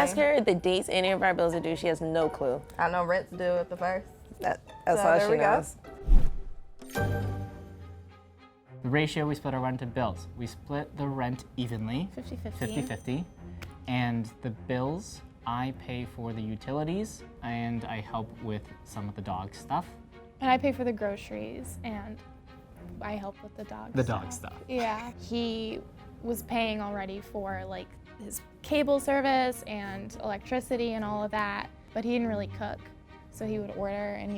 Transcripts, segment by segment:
ask her the dates any of our bills are due, she has no clue. I know rent's due at the first. That's So all there she we go. knows. The ratio we split our rent and bills. We split the rent evenly, 50-50. 50-50. And the bills, I pay for the utilities and I help with some of the dog stuff. And I pay for the groceries and I help with the dog The stuff. dog stuff. Yeah. He was paying already for like his cable service and electricity and all of that, but he didn't really cook. So he would order and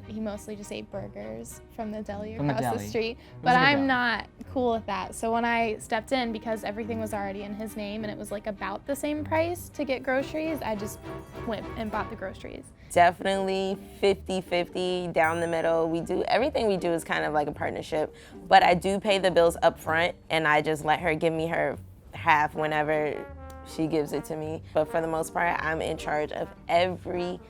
he mostly just ate burgers from the deli From the across the deli. street. was But a good I'm deli. not cool with that. So when I stepped in, because everything was already in his name and it was like about the same price to get groceries, I just went and bought the groceries. Definitely 50-50 down the middle. Everything we do is kind of like a partnership, but I do pay the bills up front and I just let her give me her half whenever she gives it to me. But for the most part, I'm in charge of everything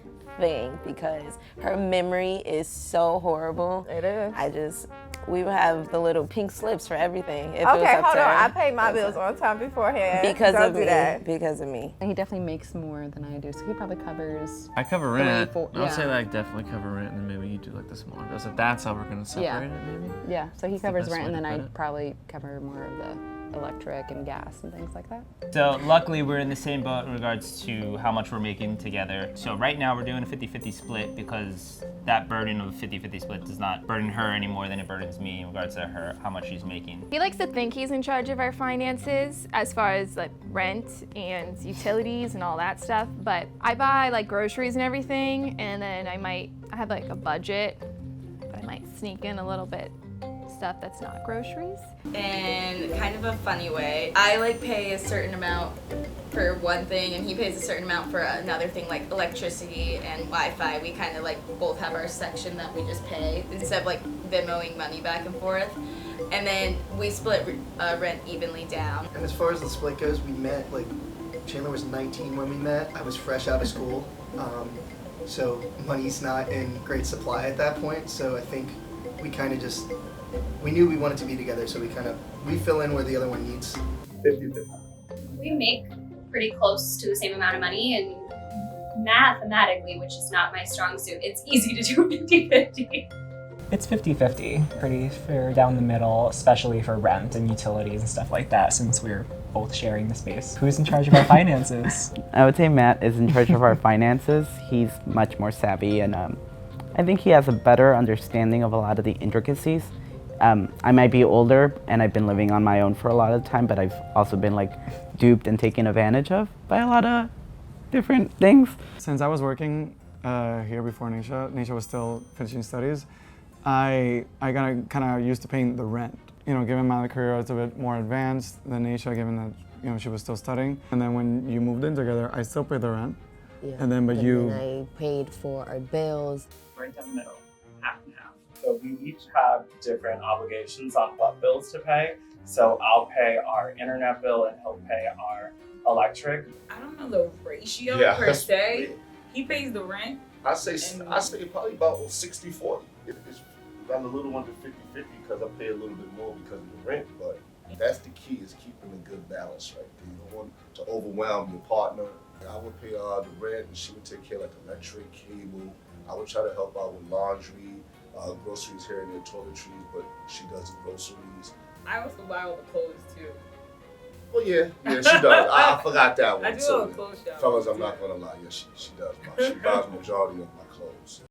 because her memory is so horrible. It is. We would have the little pink slips for everything. If it was Okay, up hold to on. her. I pay my bills on time beforehand. Because Don't of do me. that. Because of me. He definitely makes more than I do, so he probably covers. I cover rent. 4, I would say yeah. like definitely cover rent, and then maybe you do like the smaller bills. If that's how we're gonna separate Yeah. it, maybe. Yeah, so he That's the covers best rent, way and to then put I it. probably cover more of the electric and gas and things like that. So luckily we're in the same boat in regards to how much we're making together. So right now we're doing a 50-50 split because that burden of a 50-50 split does not burden her any more than it burdens me in regards to her, how much she's making. He likes to think he's in charge of our finances as far as like rent and utilities and all that stuff, but I buy like groceries and everything, and then I have like a budget, but I might sneak in a little bit stuff that's not groceries. In kind of a funny way. I like pay a certain amount for one thing and he pays a certain amount for another thing, like electricity and Wi-Fi. We kind of like both have our section that we just pay instead of like Venmoing money back and forth. And then we split rent evenly down. And as far as the split goes, we met, like, Chandler was 19 when we met. I was fresh out of school. So money's not in great supply at that point. So I think we kind of just, we knew we wanted to be together. So we fill in where the other one needs. 50-50. We make pretty close to the same amount of money, and mathematically, which is not my strong suit, it's easy to do 50-50. It's 50-50, pretty fair down the middle, especially for rent and utilities and stuff like that, since we're both sharing the space. Who's in charge of our finances? I would say Matt is in charge of our finances. He's much more savvy, and I think he has a better understanding of a lot of the intricacies. I might be older and I've been living on my own for a lot of time, but I've also been like duped and taken advantage of by a lot of different things. Since I was working here before Nisha was still finishing studies, I got kind of used to paying the rent. You know, given my career was a bit more advanced than Nisha, given that she was still studying. And then when you moved in together, I still paid the rent. Yeah. And then I paid for our bills. Right down the middle, half and half. So we each have different obligations on what bills to pay. So I'll pay our internet bill and he'll pay our electric. I don't know the ratio per that's- se. He pays the rent. I say probably about 60-40. It's got a little under 50-50 because I pay a little bit more because of the rent, but that's the key, is keeping a good balance right there. You don't want to overwhelm your partner. I would pay the rent and she would take care of like electric, cable. I would try to help out with laundry, groceries here and there, toiletries, but she does the groceries. I also buy all the clothes too. Well, yeah, she does. I forgot that one. I do all the clothes shopping. Fellas, I'm not gonna lie, yeah, she does. She buys the majority of my clothes.